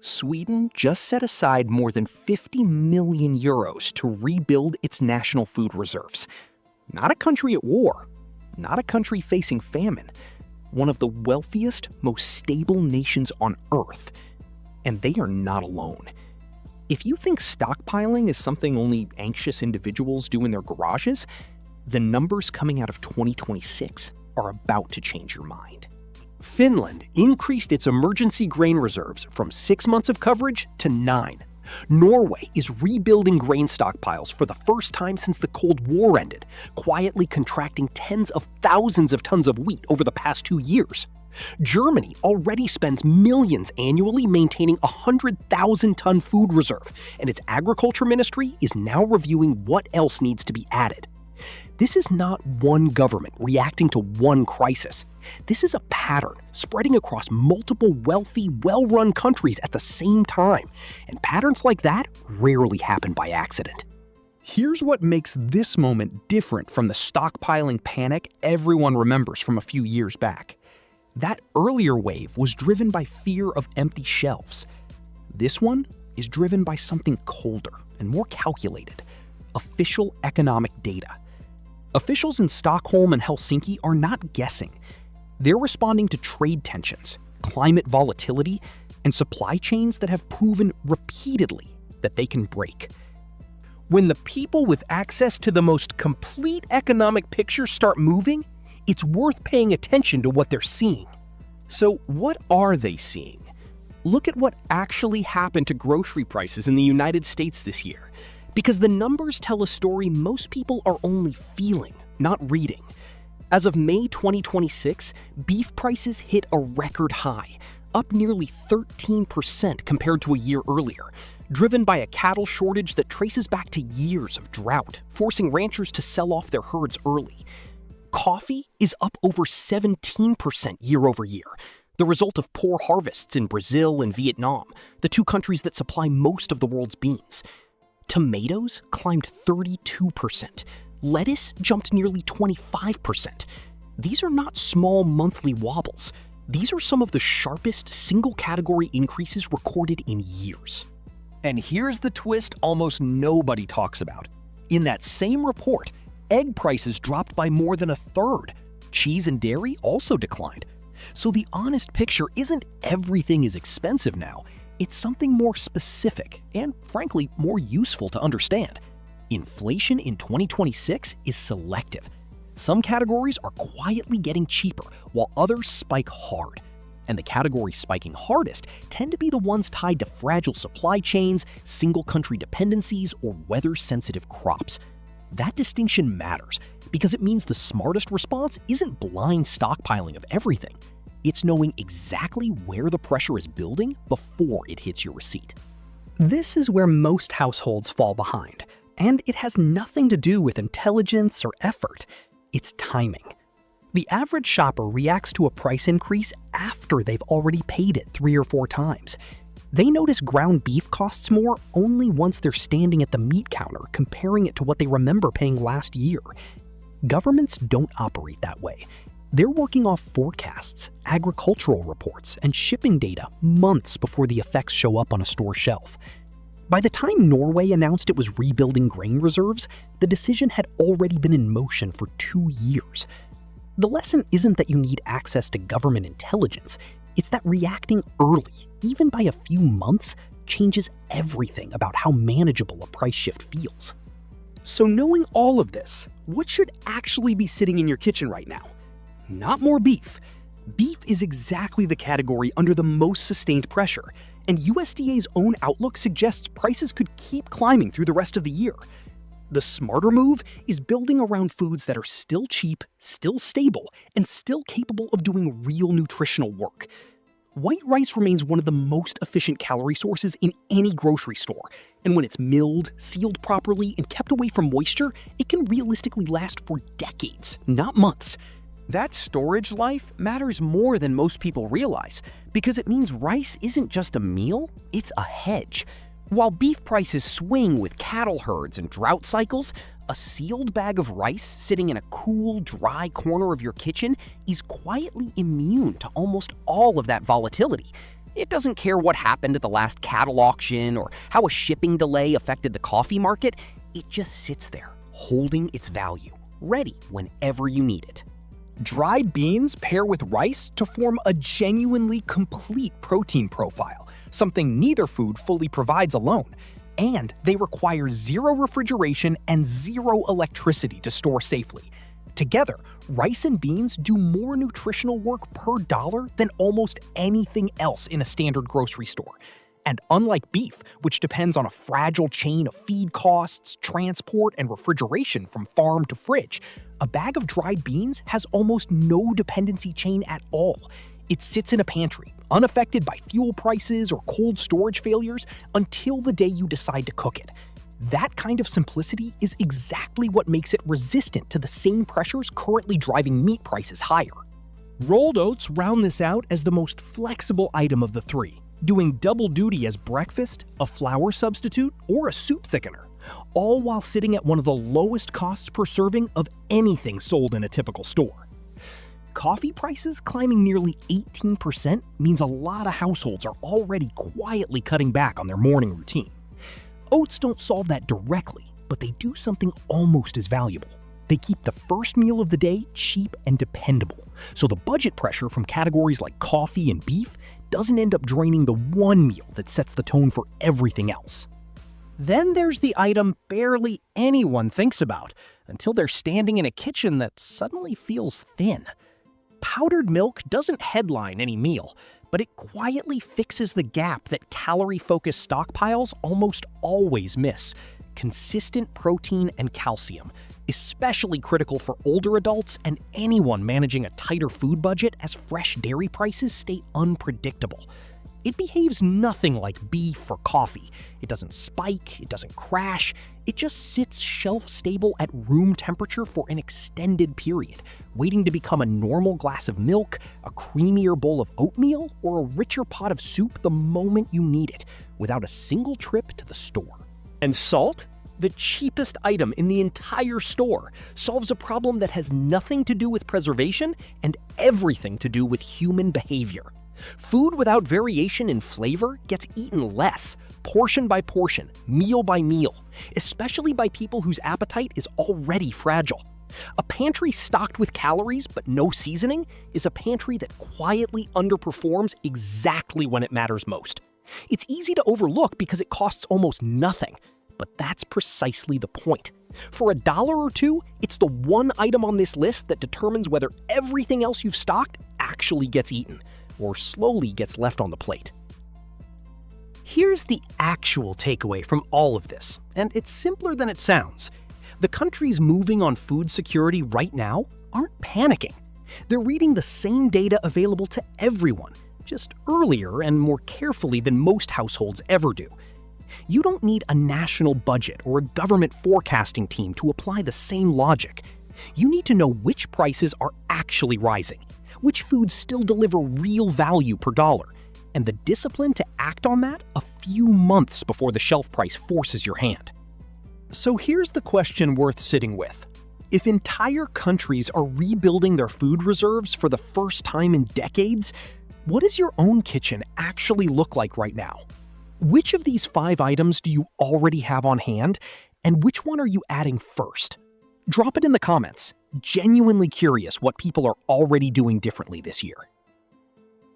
Sweden just set aside more than 50 million euros to rebuild its national food reserves. Not a country at war, not a country facing famine, one of the wealthiest, most stable nations on Earth. And they are not alone. If you think stockpiling is something only anxious individuals do in their garages, the numbers coming out of 2026 are about to change your mind. Finland increased its emergency grain reserves from 6 months of coverage to 9. Norway is rebuilding grain stockpiles for the first time since the Cold War ended, quietly contracting tens of thousands of tons of wheat over the past 2 years. Germany already spends millions annually maintaining a 100,000-ton food reserve, and its agriculture ministry is now reviewing what else needs to be added. This is not one government reacting to one crisis. This is a pattern spreading across multiple wealthy, well-run countries at the same time, and patterns like that rarely happen by accident. Here's what makes this moment different from the stockpiling panic everyone remembers from a few years back. That earlier wave was driven by fear of empty shelves. This one is driven by something colder and more calculated: official economic data. Officials in Stockholm and Helsinki are not guessing. They're responding to trade tensions, climate volatility, and supply chains that have proven repeatedly that they can break. When the people with access to the most complete economic picture start moving, it's worth paying attention to what they're seeing. So what are they seeing? Look at what actually happened to grocery prices in the United States this year, because the numbers tell a story most people are only feeling, not reading. As of May 2026, beef prices hit a record high, up nearly 13% compared to a year earlier, driven by a cattle shortage that traces back to years of drought, forcing ranchers to sell off their herds early. Coffee is up over 17% year over year, the result of poor harvests in Brazil and Vietnam, the two countries that supply most of the world's beans. Tomatoes climbed 32%. Lettuce jumped nearly 25%. These are not small monthly wobbles. These are some of the sharpest single-category increases recorded in years. And here's the twist almost nobody talks about. In that same report, egg prices dropped by more than a third. Cheese and dairy also declined. So the honest picture isn't everything is expensive now. It's something more specific and, frankly, more useful to understand. Inflation in 2026 is selective. Some categories are quietly getting cheaper, while others spike hard. And the categories spiking hardest tend to be the ones tied to fragile supply chains, single-country dependencies, or weather-sensitive crops. That distinction matters because it means the smartest response isn't blind stockpiling of everything. It's knowing exactly where the pressure is building before it hits your receipt. This is where most households fall behind, and it has nothing to do with intelligence or effort. It's timing. The average shopper reacts to a price increase after they've already paid it 3 or 4 times. They notice ground beef costs more only once they're standing at the meat counter comparing it to what they remember paying last year. Governments don't operate that way. They're working off forecasts, agricultural reports, and shipping data months before the effects show up on a store shelf. By the time Norway announced it was rebuilding grain reserves, the decision had already been in motion for 2 years. The lesson isn't that you need access to government intelligence. It's that reacting early, even by a few months, changes everything about how manageable a price shift feels. So knowing all of this, what should actually be sitting in your kitchen right now? Not more beef. Beef is exactly the category under the most sustained pressure, and USDA's own outlook suggests prices could keep climbing through the rest of the year. The smarter move is building around foods that are still cheap, still stable, and still capable of doing real nutritional work. White rice remains one of the most efficient calorie sources in any grocery store, and when it's milled, sealed properly, and kept away from moisture, it can realistically last for decades, not months. That storage life matters more than most people realize, because it means rice isn't just a meal, it's a hedge. While beef prices swing with cattle herds and drought cycles, a sealed bag of rice sitting in a cool, dry corner of your kitchen is quietly immune to almost all of that volatility. It doesn't care what happened at the last cattle auction or how a shipping delay affected the coffee market. It just sits there, holding its value, ready whenever you need it. Dried beans pair with rice to form a genuinely complete protein profile, something neither food fully provides alone. And they require zero refrigeration and zero electricity to store safely. Together, rice and beans do more nutritional work per dollar than almost anything else in a standard grocery store. And unlike beef, which depends on a fragile chain of feed costs, transport, and refrigeration from farm to fridge, a bag of dried beans has almost no dependency chain at all. It sits in a pantry, unaffected by fuel prices or cold storage failures until the day you decide to cook it. That kind of simplicity is exactly what makes it resistant to the same pressures currently driving meat prices higher. Rolled oats round this out as the most flexible item of the three, doing double duty as breakfast, a flour substitute, or a soup thickener, all while sitting at one of the lowest costs per serving of anything sold in a typical store. Coffee prices climbing nearly 18% means a lot of households are already quietly cutting back on their morning routine. Oats don't solve that directly, but they do something almost as valuable. They keep the first meal of the day cheap and dependable, so the budget pressure from categories like coffee and beef doesn't end up draining the one meal that sets the tone for everything else. Then there's the item barely anyone thinks about until they're standing in a kitchen that suddenly feels thin. Powdered milk doesn't headline any meal, but it quietly fixes the gap that calorie-focused stockpiles almost always miss: consistent protein and calcium, especially critical for older adults and anyone managing a tighter food budget as fresh dairy prices stay unpredictable. It behaves nothing like beef or coffee. It doesn't spike, it doesn't crash, it just sits shelf-stable at room temperature for an extended period, waiting to become a normal glass of milk, a creamier bowl of oatmeal, or a richer pot of soup the moment you need it, without a single trip to the store. And salt? The cheapest item in the entire store, solves a problem that has nothing to do with preservation and everything to do with human behavior. Food without variation in flavor gets eaten less, portion by portion, meal by meal, especially by people whose appetite is already fragile. A pantry stocked with calories but no seasoning is a pantry that quietly underperforms exactly when it matters most. It's easy to overlook because it costs almost nothing, but that's precisely the point. For $1 or $2, it's the one item on this list that determines whether everything else you've stocked actually gets eaten, or slowly gets left on the plate. Here's the actual takeaway from all of this, and it's simpler than it sounds. The countries moving on food security right now aren't panicking. They're reading the same data available to everyone, just earlier and more carefully than most households ever do. You don't need a national budget or a government forecasting team to apply the same logic. You need to know which prices are actually rising, which foods still deliver real value per dollar, and the discipline to act on that a few months before the shelf price forces your hand. So here's the question worth sitting with. If entire countries are rebuilding their food reserves for the first time in decades, what does your own kitchen actually look like right now? Which of these 5 items do you already have on hand, and which one are you adding first? Drop it in the comments. Genuinely curious what people are already doing differently this year.